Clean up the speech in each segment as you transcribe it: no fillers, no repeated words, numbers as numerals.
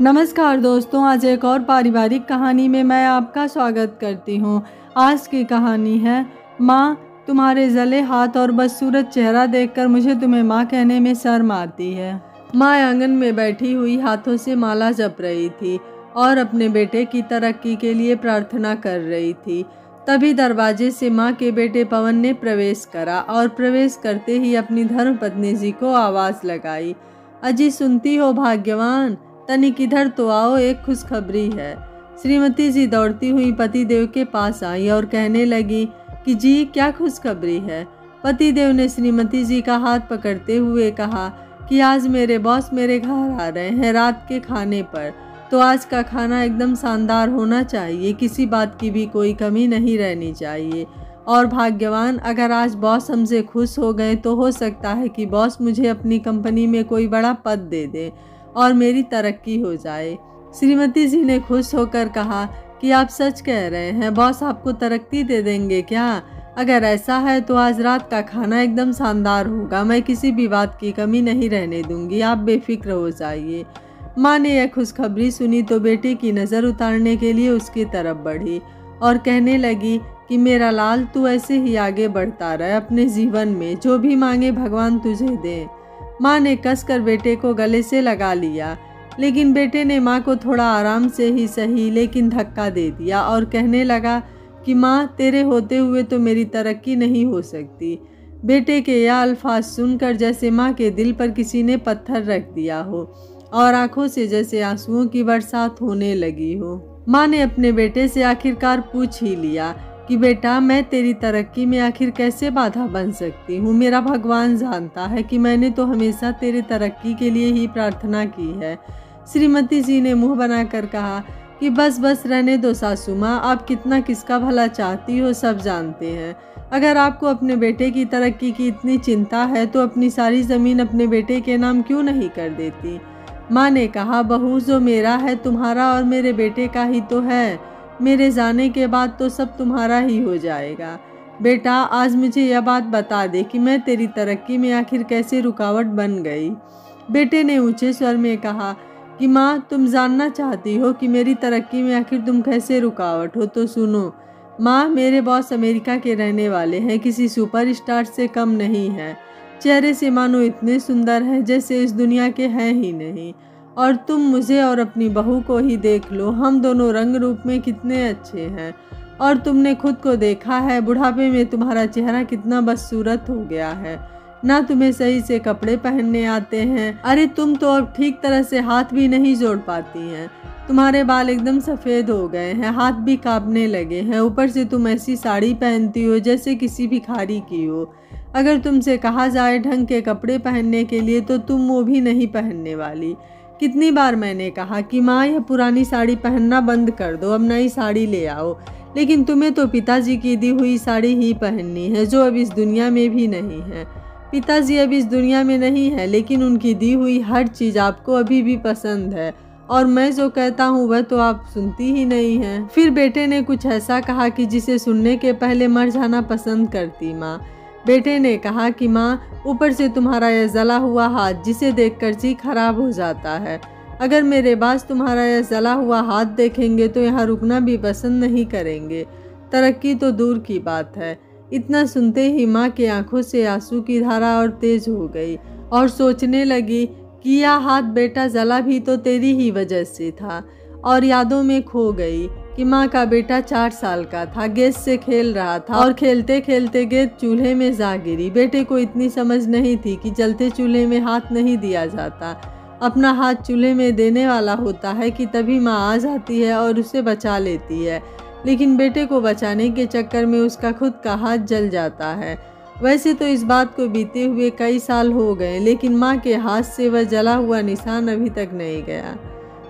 नमस्कार दोस्तों, आज एक और पारिवारिक कहानी में मैं आपका स्वागत करती हूँ। आज की कहानी है माँ, तुम्हारे जले हाथ और बदसूरत चेहरा देखकर मुझे तुम्हें माँ कहने में शर्म आती है। माँ आंगन में बैठी हुई हाथों से माला जप रही थी और अपने बेटे की तरक्की के लिए प्रार्थना कर रही थी। तभी दरवाजे से माँ के बेटे पवन ने प्रवेश करा और प्रवेश करते ही अपनी धर्मपत्नी जी को आवाज़ लगाई, अजी सुनती हो भाग्यवान, तनिक इधर तो आओ, एक खुशखबरी है। श्रीमती जी दौड़ती हुई पतिदेव के पास आई और कहने लगी कि जी क्या खुशखबरी है। पतिदेव ने श्रीमती जी का हाथ पकड़ते हुए कहा कि आज मेरे बॉस मेरे घर आ रहे हैं रात के खाने पर, तो आज का खाना एकदम शानदार होना चाहिए, किसी बात की भी कोई कमी नहीं रहनी चाहिए। और भाग्यवान, अगर आज बॉस हमसे खुश हो गए तो हो सकता है कि बॉस मुझे अपनी कंपनी में कोई बड़ा पद दे दे और मेरी तरक्की हो जाए। श्रीमती जी ने खुश होकर कहा कि आप सच कह रहे हैं, बॉस आपको तरक्की दे देंगे क्या? अगर ऐसा है तो आज रात का खाना एकदम शानदार होगा, मैं किसी भी बात की कमी नहीं रहने दूंगी, आप बेफिक्र हो जाइए। माँ ने यह खुशखबरी सुनी तो बेटे की नज़र उतारने के लिए उसकी तरफ बढ़ी और कहने लगी कि मेरा लाल, तू ऐसे ही आगे बढ़ता रहे अपने जीवन में, जो भी मांगे भगवान तुझे दे। माँ ने कसकर बेटे को गले से लगा लिया, लेकिन बेटे ने माँ को थोड़ा आराम से ही सही लेकिन धक्का दे दिया और कहने लगा कि माँ, तेरे होते हुए तो मेरी तरक्की नहीं हो सकती। बेटे के यह अल्फाज सुनकर जैसे माँ के दिल पर किसी ने पत्थर रख दिया हो और आंखों से जैसे आंसुओं की बरसात होने लगी हो। माँ ने अपने बेटे से आखिरकार पूछ ही लिया कि बेटा, मैं तेरी तरक्की में आखिर कैसे बाधा बन सकती हूँ? मेरा भगवान जानता है कि मैंने तो हमेशा तेरे तरक्की के लिए ही प्रार्थना की है। श्रीमती जी ने मुंह बनाकर कहा कि बस बस रहने दो सासू माँ, आप कितना किसका भला चाहती हो सब जानते हैं। अगर आपको अपने बेटे की तरक्की की इतनी चिंता है तो अपनी सारी ज़मीन अपने बेटे के नाम क्यों नहीं कर देती? माँ ने कहा, बहू, जो मेरा है तुम्हारा और मेरे बेटे का ही तो है, मेरे जाने के बाद तो सब तुम्हारा ही हो जाएगा। बेटा, आज मुझे यह बात बता दे कि मैं तेरी तरक्की में आखिर कैसे रुकावट बन गई। बेटे ने ऊंचे स्वर में कहा कि माँ, तुम जानना चाहती हो कि मेरी तरक्की में आखिर तुम कैसे रुकावट हो, तो सुनो। माँ, मेरे बॉस अमेरिका के रहने वाले हैं, किसी सुपरस्टार से कम नहीं है, चेहरे से मानो इतने सुंदर हैं जैसे इस दुनिया के हैं ही नहीं। और तुम मुझे और अपनी बहू को ही देख लो, हम दोनों रंग रूप में कितने अच्छे हैं। और तुमने खुद को देखा है, बुढ़ापे में तुम्हारा चेहरा कितना बदसूरत हो गया है, ना तुम्हें सही से कपड़े पहनने आते हैं। अरे तुम तो अब ठीक तरह से हाथ भी नहीं जोड़ पाती हैं, तुम्हारे बाल एकदम सफ़ेद हो गए हैं, हाथ भी कांपने लगे हैं, ऊपर से तुम ऐसी साड़ी पहनती हो जैसे किसी भिखारी की हो। अगर तुमसे कहा जाए ढंग के कपड़े पहनने के लिए तो तुम वो भी नहीं पहनने वाली। कितनी बार मैंने कहा कि माँ, यह पुरानी साड़ी पहनना बंद कर दो, अब नई साड़ी ले आओ, लेकिन तुम्हें तो पिताजी की दी हुई साड़ी ही पहननी है, जो अब इस दुनिया में भी नहीं है। पिताजी अब इस दुनिया में नहीं है, लेकिन उनकी दी हुई हर चीज़ आपको अभी भी पसंद है, और मैं जो कहता हूँ वह तो आप सुनती ही नहीं हैं। फिर बेटे ने कुछ ऐसा कहा कि जिसे सुनने के पहले मर जाना पसंद करती माँ। बेटे ने कहा कि माँ, ऊपर से तुम्हारा यह जला हुआ हाथ जिसे देखकर जी खराब हो जाता है। अगर मेरे बास तुम्हारा यह जला हुआ हाथ देखेंगे तो यहाँ रुकना भी पसंद नहीं करेंगे, तरक्की तो दूर की बात है। इतना सुनते ही माँ की आंखों से आंसू की धारा और तेज हो गई और सोचने लगी कि यह हाथ बेटा जला भी तो तेरी ही वजह से था, और यादों में खो गई कि माँ का बेटा 4 साल का था, गेंद से खेल रहा था और खेलते खेलते गेंद चूल्हे में जा गिरी। बेटे को इतनी समझ नहीं थी कि जलते चूल्हे में हाथ नहीं दिया जाता, अपना हाथ चूल्हे में देने वाला होता है कि तभी माँ आ जाती है और उसे बचा लेती है, लेकिन बेटे को बचाने के चक्कर में उसका खुद का हाथ जल जाता है। वैसे तो इस बात को बीते हुए कई साल हो गए, लेकिन माँ के हाथ से वह जला हुआ निशान अभी तक नहीं गया।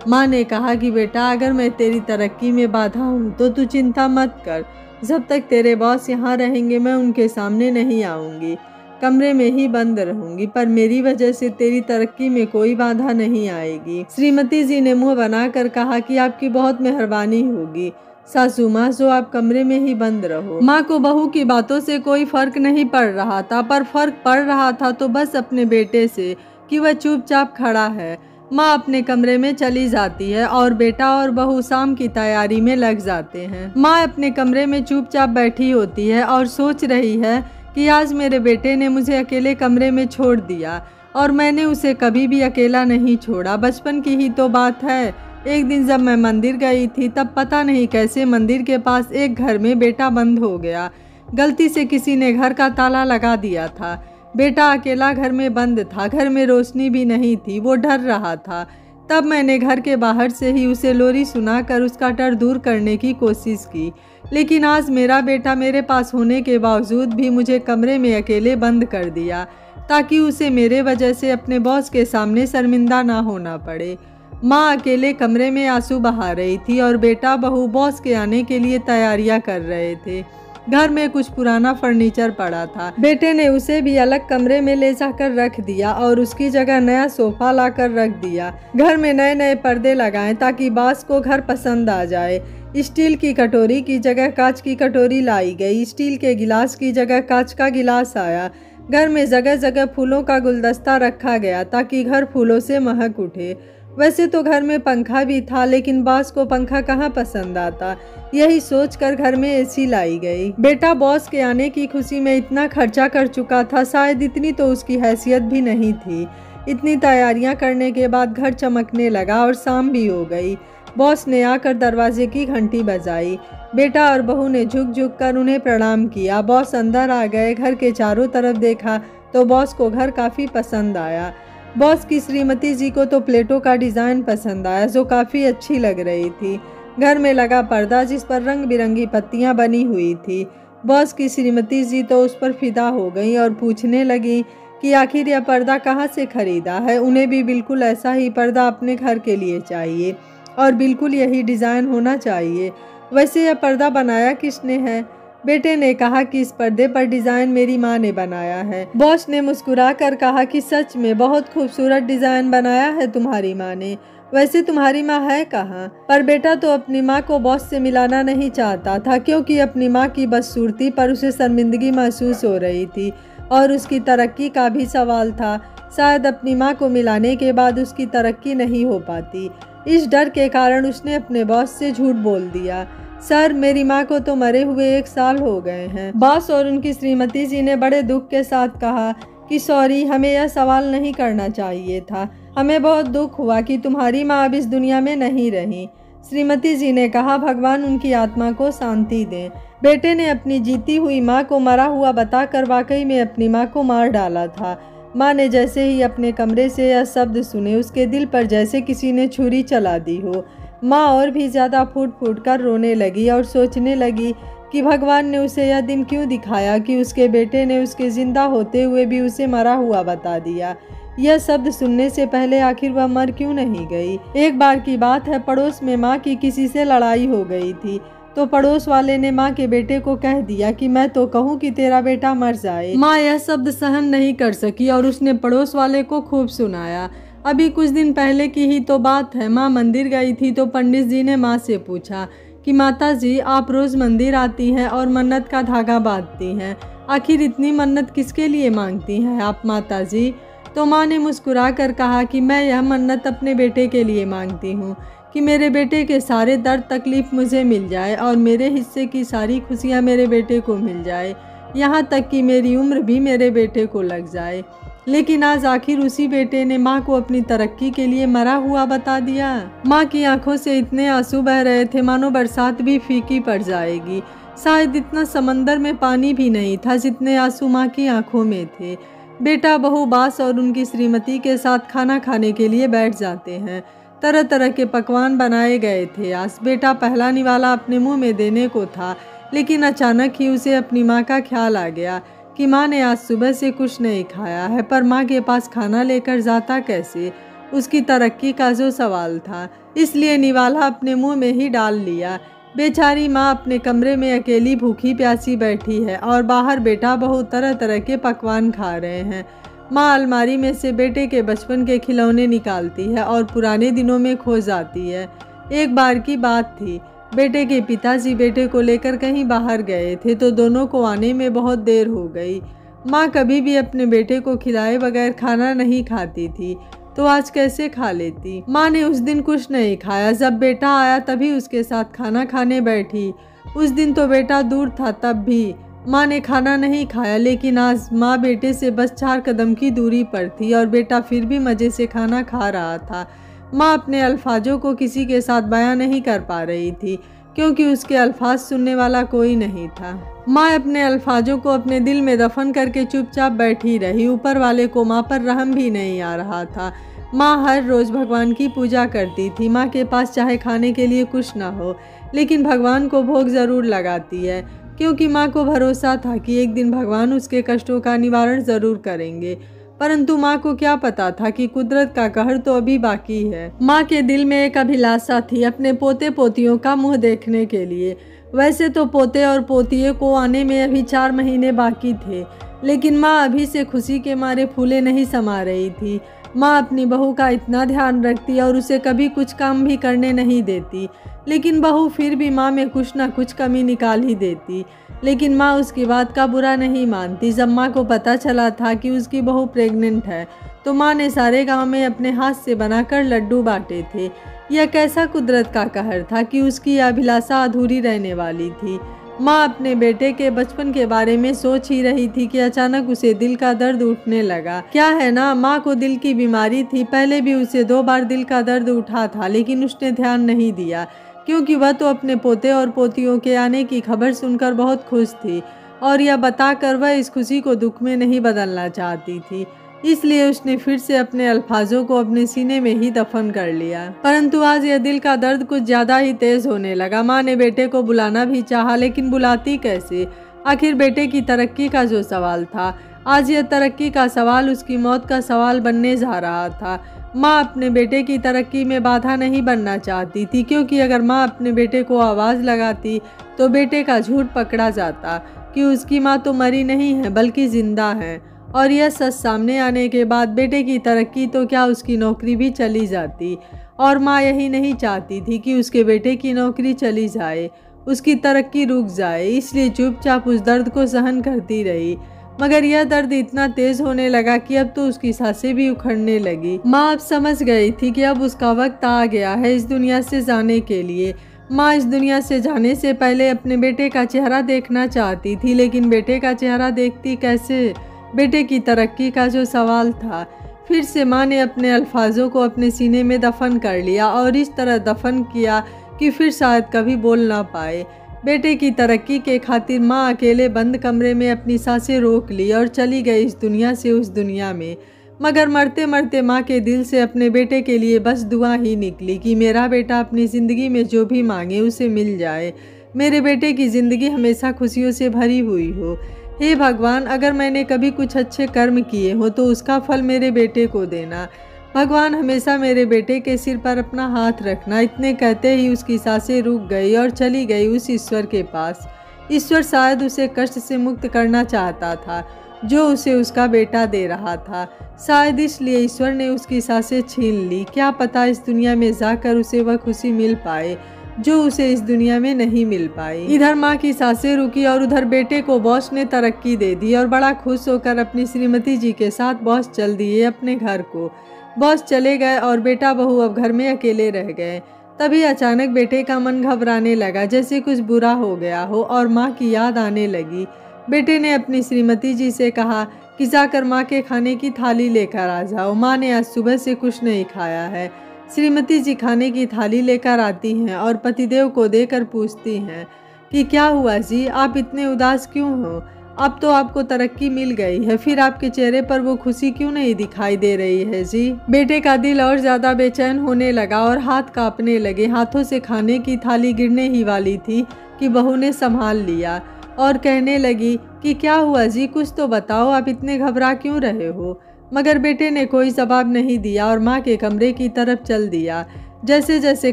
माँ ने कहा कि बेटा, अगर मैं तेरी तरक्की में बाधा हूँ तो तू चिंता मत कर, जब तक तेरे बॉस यहाँ रहेंगे मैं उनके सामने नहीं आऊँगी, कमरे में ही बंद रहूँगी, पर मेरी वजह से तेरी तरक्की में कोई बाधा नहीं आएगी। श्रीमती जी ने मुँह बनाकर कहा कि आपकी बहुत मेहरबानी होगी सासू माँ, जो आप कमरे में ही बंद रहो। माँ को बहू की बातों से कोई फर्क नहीं पड़ रहा था, पर फर्क पड़ रहा था तो बस अपने बेटे से कि वह चुपचाप खड़ा है। माँ अपने कमरे में चली जाती है और बेटा और बहू शाम की तैयारी में लग जाते हैं। माँ अपने कमरे में चुपचाप बैठी होती है और सोच रही है कि आज मेरे बेटे ने मुझे अकेले कमरे में छोड़ दिया और मैंने उसे कभी भी अकेला नहीं छोड़ा। बचपन की ही तो बात है। एक दिन जब मैं मंदिर गई थी तब पता नहीं कैसे मंदिर के पास एक घर में बेटा बंद हो गया। गलती से किसी ने घर का ताला लगा दिया था। बेटा अकेला घर में बंद था। घर में रोशनी भी नहीं थी। वो डर रहा था। तब मैंने घर के बाहर से ही उसे लोरी सुनाकर उसका डर दूर करने की कोशिश की। लेकिन आज मेरा बेटा मेरे पास होने के बावजूद भी मुझे कमरे में अकेले बंद कर दिया ताकि उसे मेरे वजह से अपने बॉस के सामने शर्मिंदा ना होना पड़े। माँ अकेले कमरे में आंसू बहा रही थी और बेटा बहू बॉस के आने के लिए तैयारियां कर रहे थे। घर में कुछ पुराना फर्नीचर पड़ा था। बेटे ने उसे भी अलग कमरे में ले जाकर रख दिया और उसकी जगह नया सोफा लाकर रख दिया। घर में नए नए पर्दे लगाएं ताकि बॉस को घर पसंद आ जाए। स्टील की कटोरी की जगह कांच की कटोरी लाई गई। स्टील के गिलास की जगह कांच का गिलास आया। घर में जगह जगह फूलों का गुलदस्ता रखा गया ताकि घर फूलों से महक उठे। वैसे तो घर में पंखा भी था लेकिन बॉस को पंखा कहाँ पसंद आता। यही सोचकर घर में एसी लाई गई। बेटा बॉस के आने की खुशी में इतना खर्चा कर चुका था, शायद इतनी तो उसकी हैसियत भी नहीं थी। इतनी तैयारियां करने के बाद घर चमकने लगा और शाम भी हो गई। बॉस ने आकर दरवाजे की घंटी बजाई। बेटा और बहू ने झुक झुक कर उन्हें प्रणाम किया। बॉस अंदर आ गए। घर के चारों तरफ देखा तो बॉस को घर काफ़ी पसंद आया। बॉस की श्रीमती जी को तो प्लेटों का डिज़ाइन पसंद आया जो काफ़ी अच्छी लग रही थी। घर में लगा पर्दा जिस पर रंग बिरंगी पत्तियां बनी हुई थी। बॉस की श्रीमती जी तो उस पर फिदा हो गई और पूछने लगी कि आखिर यह पर्दा कहाँ से खरीदा है। उन्हें भी बिल्कुल ऐसा ही पर्दा अपने घर के लिए चाहिए और बिल्कुल यही डिज़ाइन होना चाहिए। वैसे यह पर्दा बनाया किसने है? बेटे ने कहा कि इस पर्दे पर डिज़ाइन मेरी माँ ने बनाया है। बॉस ने मुस्कुरा कर कहा कि सच में बहुत खूबसूरत डिज़ाइन बनाया है तुम्हारी माँ ने। वैसे तुम्हारी माँ है कहाँ? पर बेटा तो अपनी माँ को बॉस से मिलाना नहीं चाहता था क्योंकि अपनी माँ की बदसूरती पर उसे शर्मिंदगी महसूस हो रही थी और उसकी तरक्की का भी सवाल था। शायद अपनी माँ को मिलाने के बाद उसकी तरक्की नहीं हो पाती। इस डर के कारण उसने अपने बॉस से झूठ बोल दिया। सर, मेरी माँ को तो मरे हुए 1 साल हो गए हैं। बॉस और उनकी श्रीमती जी ने बड़े दुख के साथ कहा कि सॉरी, हमें यह सवाल नहीं करना चाहिए था। हमें बहुत दुख हुआ कि तुम्हारी माँ अब इस दुनिया में नहीं रही। श्रीमती जी ने कहा, भगवान उनकी आत्मा को शांति दें। बेटे ने अपनी जीती हुई माँ को मरा हुआ बताकर वाकई में अपनी माँ को मार डाला था। माँ ने जैसे ही अपने कमरे से यह शब्द सुने उसके दिल पर जैसे किसी ने छुरी चला दी हो। माँ और भी ज़्यादा फूट फूट कर रोने लगी और सोचने लगी कि भगवान ने उसे यह दिन क्यों दिखाया कि उसके बेटे ने उसके जिंदा होते हुए भी उसे मरा हुआ बता दिया। यह शब्द सुनने से पहले आखिर वह मर क्यों नहीं गई? एक बार की बात है, पड़ोस में माँ की किसी से लड़ाई हो गई थी तो पड़ोस वाले ने माँ के बेटे को कह दिया कि मैं तो कहूँ कि तेरा बेटा मर जाए। माँ यह शब्द सहन नहीं कर सकी और उसने पड़ोस वाले को खूब सुनाया। अभी कुछ दिन पहले की ही तो बात है। माँ मंदिर गई थी तो पंडित जी ने माँ से पूछा कि माता जी, आप रोज़ मंदिर आती हैं और मन्नत का धागा बांधती हैं, आखिर इतनी मन्नत किसके लिए मांगती हैं आप माता जी? तो माँ ने मुस्कुरा कर कहा कि मैं यह मन्नत अपने बेटे के लिए मांगती हूँ कि मेरे बेटे के सारे दर्द तकलीफ़ मुझे मिल जाए और मेरे हिस्से की सारी खुशियाँ मेरे बेटे को मिल जाए, यहाँ तक कि मेरी उम्र भी मेरे बेटे को लग जाए। लेकिन आज आखिर उसी बेटे ने माँ को अपनी तरक्की के लिए मरा हुआ बता दिया। माँ की आंखों से इतने आंसू बह रहे थे मानो बरसात भी फीकी पड़ जाएगी। शायद इतना समंदर में पानी भी नहीं था जितने आंसू माँ की आंखों में थे। बेटा बहू बास और उनकी श्रीमती के साथ खाना खाने के लिए बैठ जाते हैं। तरह तरह के पकवान बनाए गए थे। आज बेटा पहला निवाला अपने मुंह में देने को था, लेकिन अचानक ही उसे अपनी माँ का ख्याल आ गया कि माँ ने आज सुबह से कुछ नहीं खाया है, पर माँ के पास खाना लेकर जाता कैसे? उसकी तरक्की का जो सवाल था, इसलिए निवाला अपने मुंह में ही डाल लिया। बेचारी माँ अपने कमरे में अकेली भूखी प्यासी बैठी है और बाहर बेटा बहू तरह तरह के पकवान खा रहे हैं। माँ अलमारी में से बेटे के बचपन के खिलौने निकालती है और पुराने दिनों में खो जाती है। एक बार की बात थी, बेटे के पिताजी बेटे को लेकर कहीं बाहर गए थे तो दोनों को आने में बहुत देर हो गई। माँ कभी भी अपने बेटे को खिलाए बगैर खाना नहीं खाती थी। तो आज कैसे खा लेती। माँ ने उस दिन कुछ नहीं खाया। जब बेटा आया तभी उसके साथ खाना खाने बैठी। उस दिन तो बेटा दूर था, तब भी माँ ने खाना नहीं खाया, लेकिन आज माँ बेटे से बस 4 कदम की दूरी पर थी और बेटा फिर भी मज़े से खाना खा रहा था। माँ अपने अल्फाजों को किसी के साथ बयां नहीं कर पा रही थी, क्योंकि उसके अल्फाज सुनने वाला कोई नहीं था। माँ अपने अल्फाजों को अपने दिल में दफन करके चुपचाप बैठी रही। ऊपर वाले को माँ पर रहम भी नहीं आ रहा था। माँ हर रोज़ भगवान की पूजा करती थी। माँ के पास चाहे खाने के लिए कुछ ना हो, लेकिन भगवान को भोग ज़रूर लगाती है, क्योंकि माँ को भरोसा था कि एक दिन भगवान उसके कष्टों का निवारण ज़रूर करेंगे। परंतु माँ को क्या पता था कि कुदरत का कहर तो अभी बाकी है। माँ के दिल में एक अभिलाषा थी अपने पोते पोतियों का मुंह देखने के लिए। वैसे तो पोते और पोतिये को आने में अभी 4 महीने बाकी थे, लेकिन माँ अभी से खुशी के मारे फूले नहीं समा रही थी। माँ अपनी बहू का इतना ध्यान रखती और उसे कभी कुछ काम भी करने नहीं देती, लेकिन बहू फिर भी माँ में कुछ ना कुछ कमी निकाल ही देती। लेकिन माँ उसकी बात का बुरा नहीं मानती। जब माँ को पता चला था कि उसकी बहू प्रेग्नेंट है, तो माँ ने सारे गांव में अपने हाथ से बनाकर लड्डू बांटे थे। यह कैसा कुदरत का कहर था कि उसकी अभिलाषा अधूरी रहने वाली थी। माँ अपने बेटे के बचपन के बारे में सोच ही रही थी कि अचानक उसे दिल का दर्द उठने लगा। क्या है ना, माँ को दिल की बीमारी थी। पहले भी उसे 2 बार दिल का दर्द उठा था, लेकिन उसने ध्यान नहीं दिया, क्योंकि वह तो अपने पोते और पोतियों के आने की खबर सुनकर बहुत खुश थी और यह बताकर वह इस खुशी को दुख में नहीं बदलना चाहती थी। इसलिए उसने फिर से अपने अल्फाजों को अपने सीने में ही दफन कर लिया। परंतु आज यह दिल का दर्द कुछ ज़्यादा ही तेज होने लगा। माँ ने बेटे को बुलाना भी चाहा, लेकिन बुलाती कैसे? आखिर बेटे की तरक्की का जो सवाल था, आज यह तरक्की का सवाल उसकी मौत का सवाल बनने जा रहा था। माँ अपने बेटे की तरक्की में बाधा नहीं बनना चाहती थी, क्योंकि अगर माँ अपने बेटे को आवाज़ लगाती तो बेटे का झूठ पकड़ा जाता कि उसकी माँ तो मरी नहीं है बल्कि जिंदा है। और यह सच सामने आने के बाद बेटे की तरक्की तो क्या, उसकी नौकरी भी चली जाती। और माँ यही नहीं चाहती थी कि उसके बेटे की नौकरी चली जाए, उसकी तरक्की रुक जाए। इसलिए चुपचाप उस दर्द को सहन करती रही। मगर यह दर्द इतना तेज होने लगा कि अब तो उसकी सांसें भी उखड़ने लगी। माँ अब समझ गई थी कि अब उसका वक्त आ गया है इस दुनिया से जाने के लिए। माँ इस दुनिया से जाने से पहले अपने बेटे का चेहरा देखना चाहती थी, लेकिन बेटे का चेहरा देखती कैसे? बेटे की तरक्की का जो सवाल था। फिर से माँ ने अपने अल्फाजों को अपने सीने में दफन कर लिया और इस तरह दफन किया कि फिर शायद कभी बोल ना पाए। बेटे की तरक्की के खातिर माँ अकेले बंद कमरे में अपनी सांसें रोक ली और चली गई इस दुनिया से उस दुनिया में। मगर मरते मरते माँ के दिल से अपने बेटे के लिए बस दुआ ही निकली कि मेरा बेटा अपनी ज़िंदगी में जो भी मांगे उसे मिल जाए। मेरे बेटे की ज़िंदगी हमेशा खुशियों से भरी हुई हो। हे भगवान, अगर मैंने कभी कुछ अच्छे कर्म किए हो तो उसका फल मेरे बेटे को देना। भगवान, हमेशा मेरे बेटे के सिर पर अपना हाथ रखना। इतने कहते ही उसकी सांसें रुक गई और चली गई उस ईश्वर के पास। ईश्वर शायद उसे कष्ट से मुक्त करना चाहता था जो उसे उसका बेटा दे रहा था। शायद इसलिए ईश्वर ने उसकी सांसें छीन ली। क्या पता इस दुनिया में जाकर उसे वह खुशी मिल पाए जो उसे इस दुनिया में नहीं मिल पाई। इधर माँ की सांसें रुकी और उधर बेटे को बॉस ने तरक्की दे दी और बड़ा खुश होकर अपनी श्रीमती जी के साथ बॉस चल दिए अपने घर को। बॉस चले गए और बेटा बहू अब घर में अकेले रह गए। तभी अचानक बेटे का मन घबराने लगा, जैसे कुछ बुरा हो गया हो, और माँ की याद आने लगी। बेटे ने अपनी श्रीमती जी से कहा कि जाकर माँ के खाने की थाली लेकर आ जाओ। माँ ने आज सुबह से कुछ नहीं खाया है। श्रीमती जी खाने की थाली लेकर आती हैं और पतिदेव को देकर पूछती हैं कि क्या हुआ जी, आप इतने उदास क्यों हो? अब तो आपको तरक्की मिल गई है, फिर आपके चेहरे पर वो खुशी क्यों नहीं दिखाई दे रही है जी? बेटे का दिल और ज़्यादा बेचैन होने लगा और हाथ कांपने लगे। हाथों से खाने की थाली गिरने ही वाली थी कि बहू ने संभाल लिया और कहने लगी कि क्या हुआ जी, कुछ तो बताओ, आप इतने घबरा क्यों रहे हो? मगर बेटे ने कोई जवाब नहीं दिया और माँ के कमरे की तरफ चल दिया। जैसे जैसे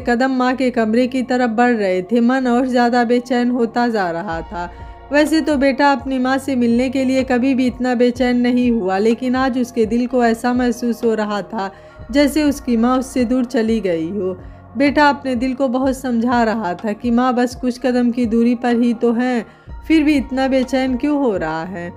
कदम माँ के कमरे की तरफ बढ़ रहे थे, मन और ज़्यादा बेचैन होता जा रहा था। वैसे तो बेटा अपनी माँ से मिलने के लिए कभी भी इतना बेचैन नहीं हुआ, लेकिन आज उसके दिल को ऐसा महसूस हो रहा था जैसे उसकी माँ उससे दूर चली गई हो। बेटा अपने दिल को बहुत समझा रहा था कि माँ बस कुछ कदम की दूरी पर ही तो है, फिर भी इतना बेचैन क्यों हो रहा है।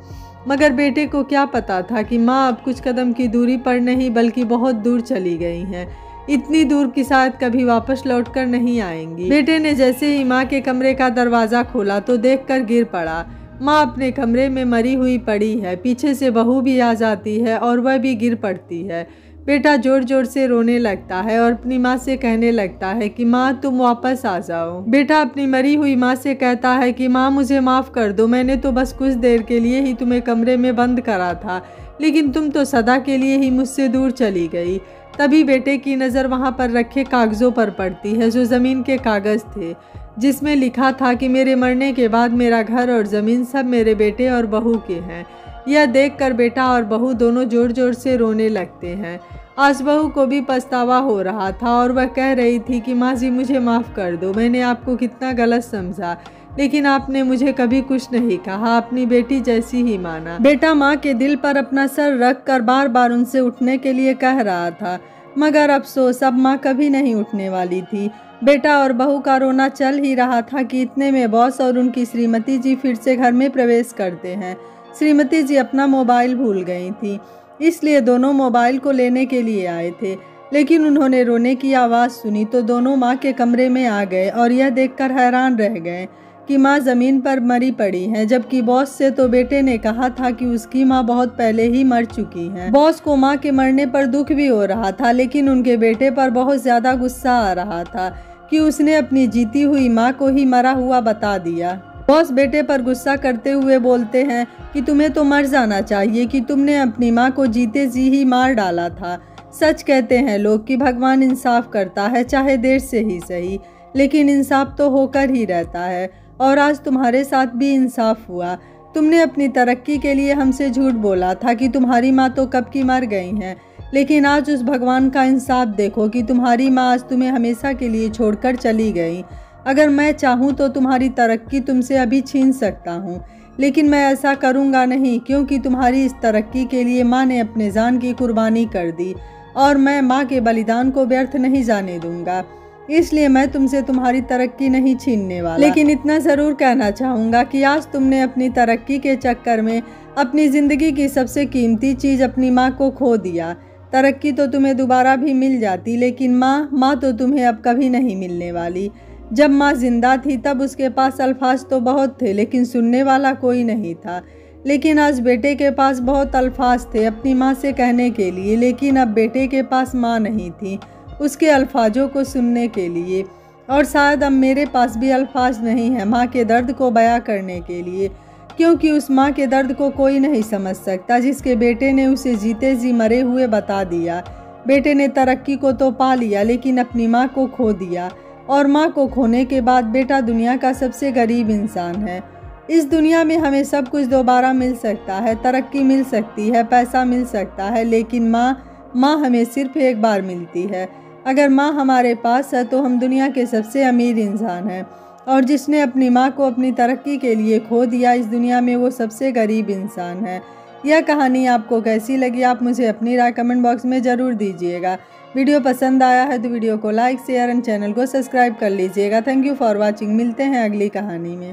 मगर बेटे को क्या पता था कि माँ अब कुछ कदम की दूरी पर नहीं बल्कि बहुत दूर चली गई हैं। इतनी दूर कि शायद कभी वापस लौटकर नहीं आएंगी। बेटे ने जैसे ही माँ के कमरे का दरवाज़ा खोला तो देखकर गिर पड़ा। माँ अपने कमरे में मरी हुई पड़ी है। पीछे से बहू भी आ जाती है और वह भी गिर पड़ती है। बेटा जोर जोर से रोने लगता है और अपनी माँ से कहने लगता है कि माँ तुम वापस आ जाओ। बेटा अपनी मरी हुई माँ से कहता है कि माँ मुझे माफ़ कर दो, मैंने तो बस कुछ देर के लिए ही तुम्हें कमरे में बंद करा था, लेकिन तुम तो सदा के लिए ही मुझसे दूर चली गई। तभी बेटे की नज़र वहाँ पर रखे कागज़ों पर पड़ती है जो ज़मीन के कागज़ थे, जिसमें लिखा था कि मेरे मरने के बाद मेरा घर और ज़मीन सब मेरे बेटे और बहू के हैं। यह देखकर बेटा और बहू दोनों जोर जोर से रोने लगते हैं। आज बहू को भी पछतावा हो रहा था और वह कह रही थी कि माँ जी मुझे माफ़ कर दो, मैंने आपको कितना गलत समझा, लेकिन आपने मुझे कभी कुछ नहीं कहा, अपनी बेटी जैसी ही माना। बेटा माँ के दिल पर अपना सर रख कर बार बार उनसे उठने के लिए कह रहा था, मगर अफसोस अब माँ कभी नहीं उठने वाली थी। बेटा और बहू का रोना चल ही रहा था कि इतने में बॉस और उनकी श्रीमती जी फिर से घर में प्रवेश करते हैं। श्रीमती जी अपना मोबाइल भूल गई थी, इसलिए दोनों मोबाइल को लेने के लिए आए थे, लेकिन उन्होंने रोने की आवाज़ सुनी तो दोनों माँ के कमरे में आ गए और यह देखकर हैरान रह गए कि माँ ज़मीन पर मरी पड़ी हैं, जबकि बॉस से तो बेटे ने कहा था कि उसकी माँ बहुत पहले ही मर चुकी हैं। बॉस को माँ के मरने पर दुख भी हो रहा था, लेकिन उनके बेटे पर बहुत ज़्यादा गुस्सा आ रहा था कि उसने अपनी जीती हुई माँ को ही मरा हुआ बता दिया। बॉस बेटे पर गुस्सा करते हुए बोलते हैं कि तुम्हें तो मर जाना चाहिए कि तुमने अपनी माँ को जीते जी ही मार डाला था। सच कहते हैं लोग कि भगवान इंसाफ करता है, चाहे देर से ही सही, लेकिन इंसाफ तो होकर ही रहता है। और आज तुम्हारे साथ भी इंसाफ हुआ। तुमने अपनी तरक्की के लिए हमसे झूठ बोला था कि तुम्हारी माँ तो कब की मर गई हैं, लेकिन आज उस भगवान का इंसाफ देखो कि तुम्हारी माँ आज तुम्हें हमेशा के लिए छोड़कर चली गई। अगर मैं चाहूँ तो तुम्हारी तरक्की तुमसे अभी छीन सकता हूँ, लेकिन मैं ऐसा करूँगा नहीं, क्योंकि तुम्हारी इस तरक्की के लिए माँ ने अपने जान की कुर्बानी कर दी और मैं माँ के बलिदान को व्यर्थ नहीं जाने दूँगा। इसलिए मैं तुमसे तुम्हारी तरक्की नहीं छीनने वाला। लेकिन इतना ज़रूर कहना चाहूँगा कि आज तुमने अपनी तरक्की के चक्कर में अपनी ज़िंदगी की सबसे कीमती चीज़ अपनी माँ को खो दिया। तरक्की तो तुम्हें दोबारा भी मिल जाती, लेकिन माँ तो तुम्हें अब कभी नहीं मिलने वाली। जब माँ जिंदा थी तब उसके पास अल्फाज तो बहुत थे, लेकिन सुनने वाला कोई नहीं था। लेकिन आज बेटे के पास बहुत अल्फाज थे अपनी माँ से कहने के लिए, लेकिन अब बेटे के पास माँ नहीं थी उसके अल्फाजों को सुनने के लिए। और शायद अब मेरे पास भी अल्फाज नहीं है माँ के दर्द को बयां करने के लिए, क्योंकि उस माँ के दर्द को कोई नहीं समझ सकता जिसके बेटे ने उसे जीते जी मरे हुए बता दिया। बेटे ने तरक्की को तो पा लिया, लेकिन अपनी माँ को खो दिया, और माँ को खोने के बाद बेटा दुनिया का सबसे गरीब इंसान है। इस दुनिया में हमें सब कुछ दोबारा मिल सकता है, तरक्की मिल सकती है, पैसा मिल सकता है, लेकिन माँ हमें सिर्फ एक बार मिलती है। अगर माँ हमारे पास है तो हम दुनिया के सबसे अमीर इंसान हैं, और जिसने अपनी माँ को अपनी तरक्की के लिए खो दिया इस दुनिया में वो सबसे गरीब इंसान है। यह कहानी आपको कैसी लगी आप मुझे अपनी राय कमेंट बॉक्स में ज़रूर दीजिएगा। वीडियो पसंद आया है तो वीडियो को लाइक शेयर एंड चैनल को सब्सक्राइब कर लीजिएगा। Thank you for watching. मिलते हैं अगली कहानी में।